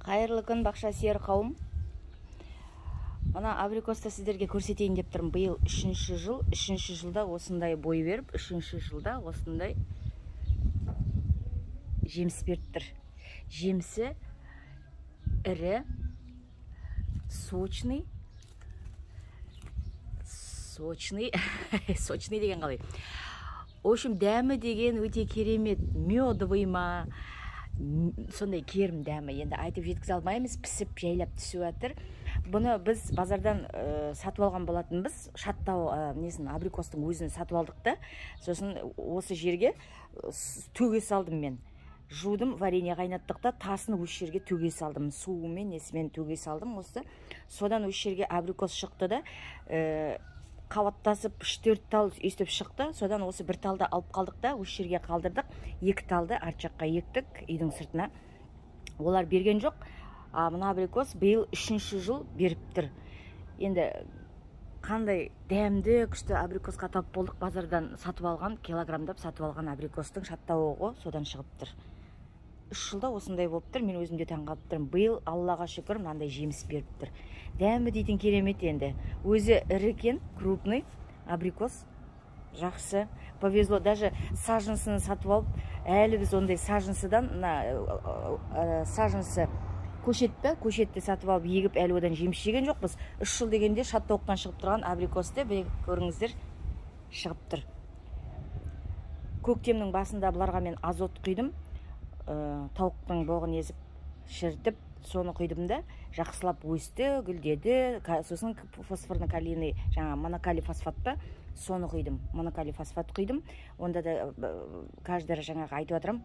Қайырлы күн, бақша сүйер қауым. Мына абрикосты сіздерге көрсетейін деп тұрмын. Биыл 3-ші жыл, 3-ші жылда осындай бой беріп, 3-ші жылда осындай жеміс беріп тұр. Жемісі ірі, сочный деген қалай. В общем, дәмі деген өте керемет, медовый ма, сондай керім дәмі. Енді айтып жеткізе алмаймыз, пісіп жайлап түсіп жатыр. Бұны біз базардан сатып алған болатынбыз. Шаттау абрикостың өзін сатып алдық та. Сосын осы жерге төге салдым мен. Жудым, варенье қайнаттық та, тасын осы жерге төге салдым. Суымен, несімен төге салдым осы. Содан осы жерге абрикос шықты да, қауаттасып 3-4 тал өстіп шықты. Содан осы бір талды алып қалдық та, осы жерге қалдырдық. 2 талды арт жаққа ектік үйдің сыртына. Олар берген жоқ. Мына абрикос биыл 3-ші жыл беріп тұр. Енді қандай дәмді күшті абрикосқа тап болдық. Базардан сатып алған, килограмдап сатып алған абрикостың шаттауы содан шығып тұр. 3 жылда осындай болып тұр. Мен өзімде таңғалып тұрмын. Биыл Аллаға шүкір мынандай жеміс беріп тұр. Дәмі дейтін керемет енді. Өзі ірі екен, крупный абрикос. Жақсы. Повезло, даже саженсыны сатып алып, әлі біз ондай саженсыдан, саженсы көшетті сатып алып, егіп әлі одан жеміс жеген жоқ. Біз 3 жыл дегенде шаттауықтан шығып тұрған абрикосты көріңіздер шығып тұр. Көктемнің басында бұларға мен азот құйдым. Тауықтың боғын езіп шіртіп, соны құйдым да, жақсылап өсті, гүлдеді. Сосын фосфорно-калийный, жаңа монокалий фосфатты, соны құйдым. Монокалий фосфат құйдым. Онда да каждары жаңағы айтып отырам,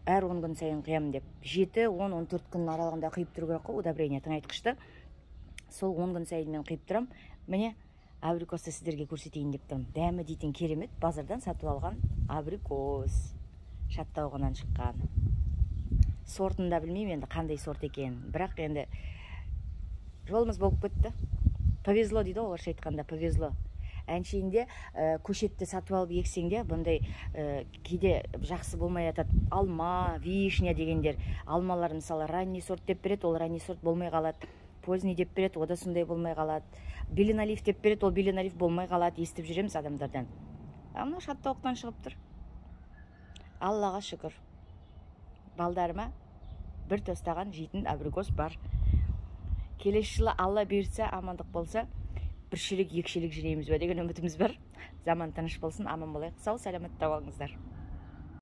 әр 10 күн сайын құямын деп. 7, 10, 14 күн аралығында құйып тұру керек қой, удобрение тыңайтқышты. Сол 10 күн сайын мен құйып тұрам. Міне абрикосты сіздерге көрсетейін деп тұрмын. Дәмі дейтін керемет, базардан сатып алған абрикос. Шаттауығынан шыққан. Сортын да білмеймін енді қандай сорт екен. Бірақ енді жолымыз болып кетті. Повезло дейді оларша айтқанда, повезло. Әншейінде көшетті сатып алып ексеңде, бұндай кейде жақсы болмай жатады. Алма, вишня дегендер. Алмалар мысалы ранний сорт деп береді, ол ранний сорт болмай қалады. Поздний деп береді, ода сондай болмай қалады. Беленолив деп береді, ол беленолив болмай қалады. Естіп жүреміз адамдардан. Мына шаттауықтан шығып тұр. Аллаға шүкір. Балдарыма бір тостаған жейтін абрикос бар. Келесі жылы Алла берсе, амандық болса, 1 шелек, 2 шелек жинаймыз ба деген үмітіміз бар. Заман тыныш болсын, аман болайық. Сау, саламатта болыңыздар.